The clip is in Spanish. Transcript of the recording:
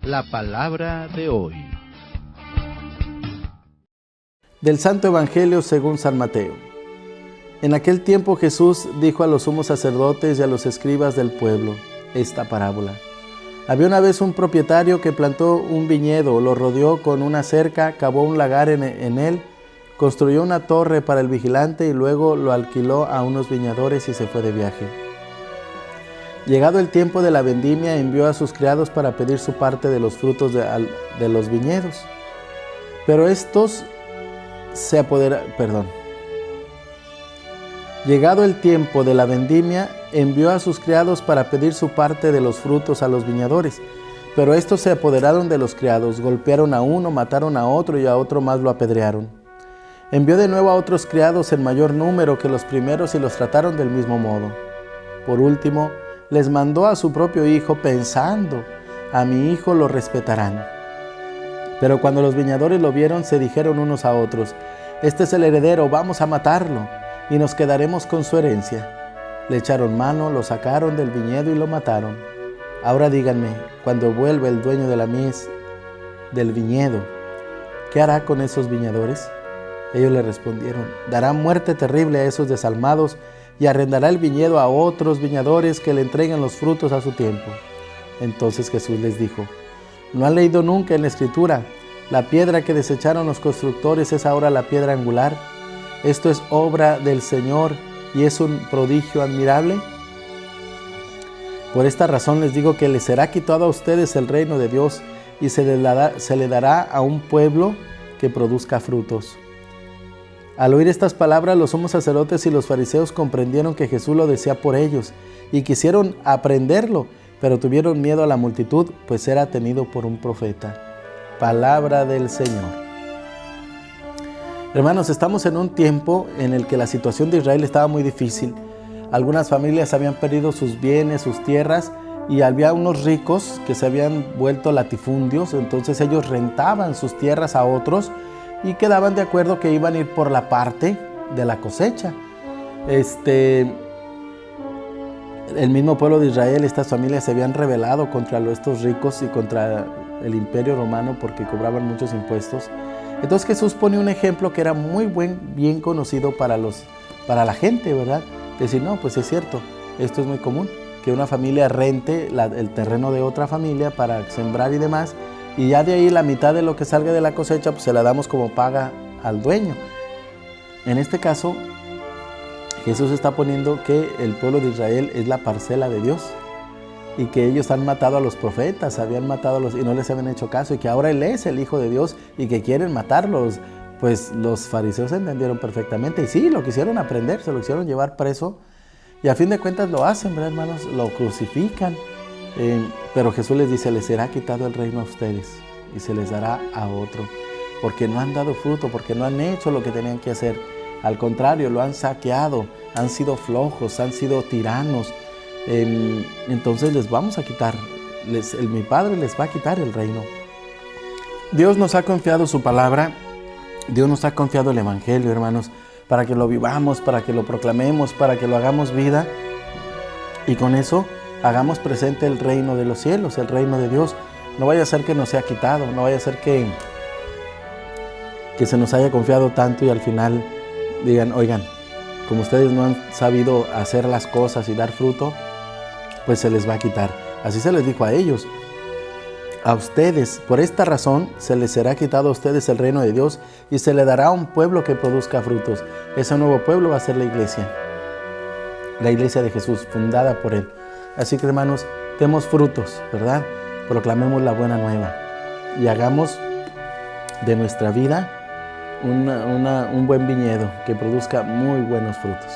La palabra de hoy. Del Santo Evangelio según San Mateo. En aquel tiempo Jesús dijo a los sumos sacerdotes y a los escribas del pueblo esta parábola. Había una vez un propietario que plantó un viñedo, lo rodeó con una cerca, cavó un lagar en él, construyó una torre para el vigilante y luego lo alquiló a unos viñadores y se fue de viaje. Llegado el tiempo de la vendimia, envió a sus criados para pedir su parte de los frutos de los viñedos. Pero estos se apoderaron. Llegado el tiempo de la vendimia, envió a sus criados para pedir su parte de los frutos a los viñadores. Pero estos se apoderaron de los criados, golpearon a uno, mataron a otro y a otro más lo apedrearon. Envió de nuevo a otros criados en mayor número que los primeros y los trataron del mismo modo. Por último, les mandó a su propio hijo pensando, a mi hijo lo respetarán. Pero cuando los viñadores lo vieron, se dijeron unos a otros, este es el heredero, vamos a matarlo y nos quedaremos con su herencia. Le echaron mano, lo sacaron del viñedo y lo mataron. Ahora díganme, cuando vuelva el dueño de la mies del viñedo, ¿qué hará con esos viñadores? Ellos le respondieron, dará muerte terrible a esos desalmados y arrendará el viñedo a otros viñadores que le entreguen los frutos a su tiempo. Entonces Jesús les dijo, ¿no han leído nunca en la Escritura? La piedra que desecharon los constructores es ahora la piedra angular. Esto es obra del Señor y es un prodigio admirable. Por esta razón les digo que les será quitado a ustedes el reino de Dios y se le dará a un pueblo que produzca frutos. Al oír estas palabras, los sumos sacerdotes y los fariseos comprendieron que Jesús lo decía por ellos y quisieron aprenderlo, pero tuvieron miedo a la multitud, pues era tenido por un profeta. Palabra del Señor. Hermanos, estamos en un tiempo en el que la situación de Israel estaba muy difícil. Algunas familias habían perdido sus bienes, sus tierras, y había unos ricos que se habían vuelto latifundios, entonces ellos rentaban sus tierras a otros y quedaban de acuerdo que iban a ir por la parte de la cosecha. El mismo pueblo de Israel, estas familias se habían rebelado contra estos ricos y contra el imperio romano porque cobraban muchos impuestos. Entonces Jesús pone un ejemplo que era bien conocido para la gente, ¿verdad? Decir, no, pues es cierto, esto es muy común, que una familia rente el terreno de otra familia para sembrar y demás, y ya de ahí la mitad de lo que salga de la cosecha, pues se la damos como paga al dueño. En este caso, Jesús está poniendo que el pueblo de Israel es la parcela de Dios y que ellos han matado a los profetas, habían matado a y no les habían hecho caso y que ahora Él es el Hijo de Dios y que quieren matarlos. Pues los fariseos entendieron perfectamente y sí, lo quisieron aprender, se lo quisieron llevar preso y a fin de cuentas lo hacen, ¿verdad, hermanos? Lo crucifican. Pero Jesús les dice, les será quitado el reino a ustedes y se les dará a otro, porque no han dado fruto, porque no han hecho lo que tenían que hacer. Al contrario, lo han saqueado, han sido flojos, han sido tiranos. Entonces les vamos a quitar, mi Padre les va a quitar el reino. Dios nos ha confiado su palabra, Dios nos ha confiado el Evangelio, hermanos, para que lo vivamos, para que lo proclamemos, para que lo hagamos vida y con eso hagamos presente el reino de los cielos, el reino de Dios. No vaya a ser que nos sea quitado, no vaya a ser que se nos haya confiado tanto y al final digan, oigan, como ustedes no han sabido hacer las cosas y dar fruto, pues se les va a quitar. Así se les dijo a ellos. A ustedes, por esta razón, se les será quitado a ustedes el reino de Dios y se le dará a un pueblo que produzca frutos. Ese nuevo pueblo va a ser la iglesia de Jesús, fundada por Él. Así que, hermanos, demos frutos, ¿verdad? Proclamemos la buena nueva y hagamos de nuestra vida un buen viñedo que produzca muy buenos frutos.